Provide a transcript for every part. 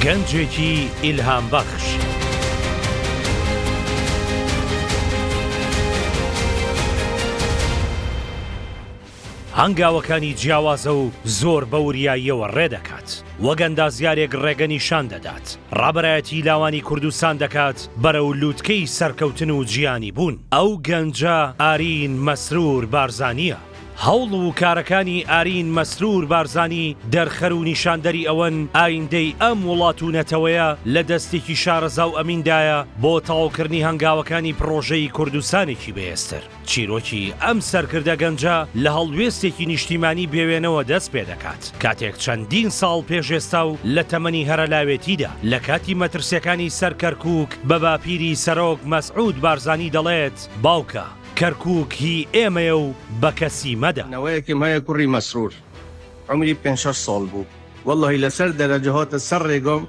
گەنجێکی ئیلهام بەخش. هەنگاوەکانی جیاوازە و زۆر بە وریاییەوە ڕێدەکات، وەک ئەندازیارێک ڕێگەنیشان دەدات. ڕابەرایەتی لاوانی کوردستان دەکات بەرەو لووتکەی سەرکەوتن و جیانی بوون. ئەو گەنجە ئارین مەسرور بارزانیە. هەوڵ و کارەکانی ئارین مەسرور بارزانی دەرخەر و نیشاندەری ئەوەن ئایندەی ئەم وڵات و نەتەوەیە لە دەستێکی شارەزا و ئەمیندایە بۆ تەواوکردنی هەنگاوەکانی پرۆژەی کوردستانێکی بەهێزتر. چیرۆکی ئەم سەرکردە گەنجە لە هەڵوێستێکی نیشتیمانی بێوێنەوە دەست پێ دەکات، کاتێک چەندین ساڵ پێش ئێستا و لە تەمەنی هەرەلاوێتیدا لە کاتی مەترسیەکانی سەر کەرکووک بە باپیری سەرۆک مەسعود بارزانی دەڵێت باوکە کەرکووک هی ئێمەیە و بە کەسی مەدە. نەوەیەکم هەیە کوڕی مەسرور، عمری 5-6 ساڵ بوو، وەڵڵاهی لەسەر دەرەجە هاتە سەر ڕێگەم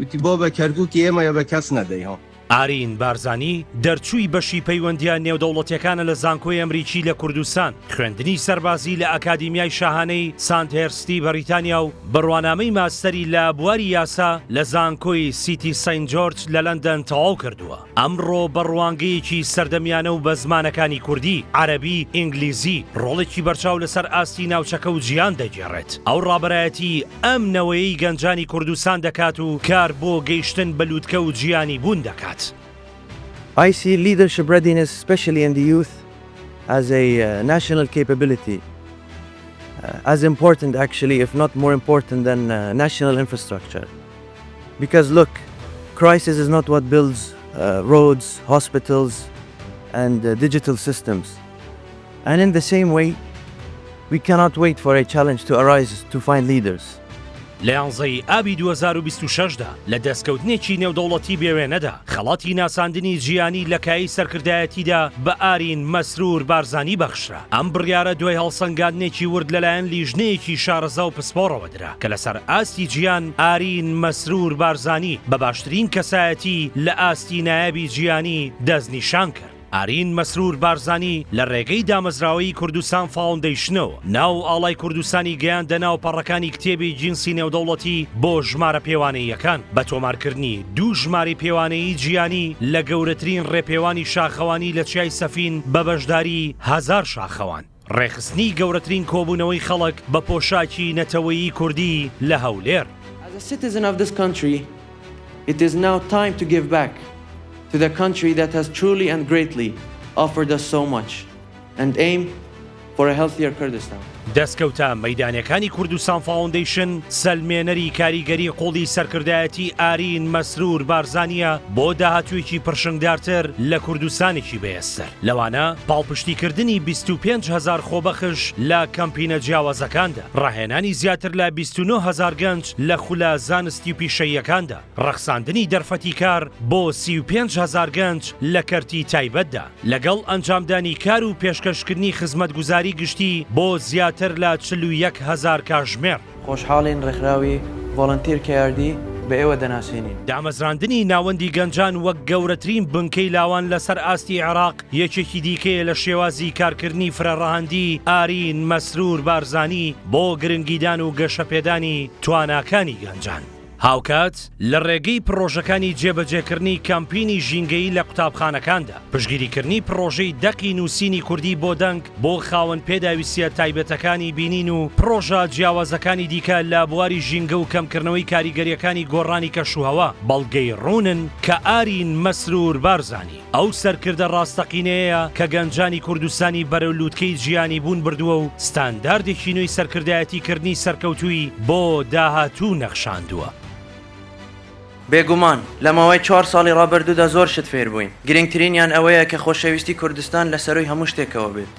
وتی بۆ بە کەرکووکی ئێمەیە بە کەس نەدەیها. ئارین بارزانی دەرچووی بەشی پەیوەندیان نێودەوڵەتیەکانە لە زانکۆی ئەمریکی لە کوردستان، خوێندنی سەربازی لە ئەکادیمیای شاهانەی ساندهێرستی بەریتانیا و بڕوانامەی ماستەری لە بواری یاسا لە زانکۆی سیتی ساین جۆرج لە لەندەن تەواو کردووە. ئەمڕۆ بەڕوانگەیەکی سەردەمیانە و بە زمانەکانی کوردی، عەرەبی، ئینگلیزی ڕۆڵێکی بەرچاو لەسەر ئاستی ناوچەکە و جیان دەگێڕێت. ئەو ڕابەرایەتی ئەم نەوەیەی گەنجانی کوردستان دەکات و کار بۆ گەیشتن بە لووتکە و جیانی بوون دەکات. I see leadership readiness, especially in the youth, as a national capability, as important actually, if not more important than national infrastructure. Because look, crisis is not what builds roads, hospitals, and digital systems. And in the same way, we cannot wait for a challenge to arise to find leaders. لە یانزەی ئابی 2026دا لە دەستکەوتنێکی نێودەوڵەتی بێوێنەدا خەڵاتی ناساندنی جیانی لە کایی سەرکردایەتیدا بە ئارین مەسرور بارزانی بەخشرا. ئەم بڕیارە دوای هەڵسەنگاندنێکی ورد لەلایەن لیژنەیەکی شارەزا و پسپۆڕەوە درا کە لەسەر ئاستی جیان ئارین مەسرور بارزانی بە باشترین کەسایەتی لە ئاستی نایابی جیانی دەستنیشان کرد. ئارین مەسرور بارزانی لە ڕێگەی دامەزراوەی کوردستان فاوندیشنەوە ناو ئاڵای کوردستانی گەیاندە ناو پەڕەکانی کتێبی جینسی نێودەوڵەتی بۆ ژمارە پێوانەیەکان بە تۆمارکردنی 2 ژماری پێوانەی جیانی لە گەورەترین ڕێپێوانی شاخەوانی لە چیای سەفین بە بەشداری 1000 شاخەوان. ڕێخستنی گەورەترین کۆبوونەوەی خەڵک بە پۆشاکی نەتەوەیی کوردی لە هەولێر. As a citizen of this country, it is now time to give back to the country that has truly and greatly offered us so much and aim for a healthier Kurdistan. دەستکەوتە مەیدانەکانی کوردستان فاوندیشن سەلمێنەری کاریگەری قوڵی سەرکردایەتی ئارین مەسرور بارزانیە بۆ داهاتوویەکی پرشنگدارتر لە کوردستانێکی بەهێزتر. لەوانە پاڵپشتیکردنی 25,000 خۆبەخش لە کەمپینە جیاوازەکاندا، ڕاهێنانی زیاتر لە 29,000 گەنج لە خولە زانستی و پیشەیەکاندا، ڕەخساندنی دەرفەتی کار بۆ 35,000 گەنج لە کەرتی تایبەتدا، لەگەڵ ئەنجامدانی کار و پێشکەشکردنی خزمەتگوزاری گشتی بۆ زیاتر لە 41,000 کاژمێر. خۆشحاڵین ڕێکخراوی ڤۆڵنتیر KRD بە ئێوە دەناسێنین. دامەزراندنی ناوەندی گەنجان وەک گەورەترین بنکەی لاوان لەسەر ئاستی عێراق یەکێکی دیکەیە لە شێوازی کارکردنی فرەڕەهەندی ئارین مەسرور بارزانی بۆ گرنگیدان و گەشەپێدانی تواناکانی گەنجان. هاوکات لە ڕێگەی پرۆژەکانی جێبەجێکردنی کەمپینی ژینگەیی لە قوتابخانەکاندا، پشگیریکردنی پرۆژەی دەقی نووسینی کوردی بۆ دەنگ بۆ خاوەن پێداویستیە تایبەتەکانی بینین و پرۆژە جیاوازەکانی دیکە لە بواری ژینگە و کەمکردنەوەی کاریگەریەکانی گۆڕانی کەشوهەوا بەڵگەی ڕوونن کە ئارین مەسرور بارزانی ئەو سەرکردە ڕاستەقینەیە کە گەنجانی کوردستانی بەرەو لووتکەی جیانی بوون بردووە و ستانداردێکی نوێی سەرکردایەتیکردنی سەرکەوتووی بۆ داهاتوو نەخشاندووە. بێگومان لە ماوەی 4 ساڵی ڕابردوودا زۆر شت فێر بووین. گرنگترینیان ئەوەیە کە خۆشەویستی کوردستان لە سەروی هەموو شتێکەوە بێت.